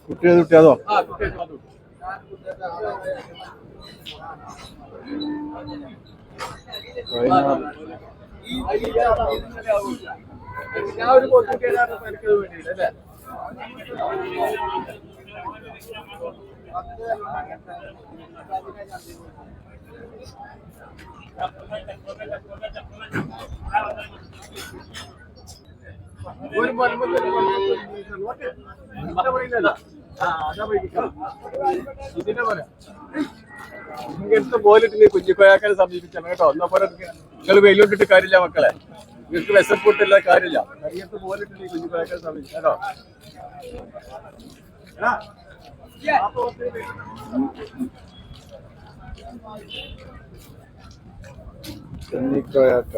കുട്ടിയത് കുട്ടിയാതോ ഞാൻ ഒരു പോസ്റ്റ് എനിക്കത് വേണ്ടിയില്ല അല്ലേ ഒരു ഇതിനെ പോലെ ഇങ്ങനത്തെ പോലിട്ട് കുഞ്ഞിക്കോയാക്കാരെ സമീപിച്ചാണ് കേട്ടോ എന്നാ പോലെ നിങ്ങൾ വെയിലോട്ടിട്ട് കാര്യമില്ല മക്കളെ നിങ്ങൾക്ക് വിശപ്പൂട്ടില്ല കാര്യമില്ല ഇങ്ങനത്തെ പോലിട്ട് കുഞ്ഞിക്കോയാക്കാരെ സമീപിച്ചു കേട്ടോ കുഞ്ഞിക്കോയാക്ക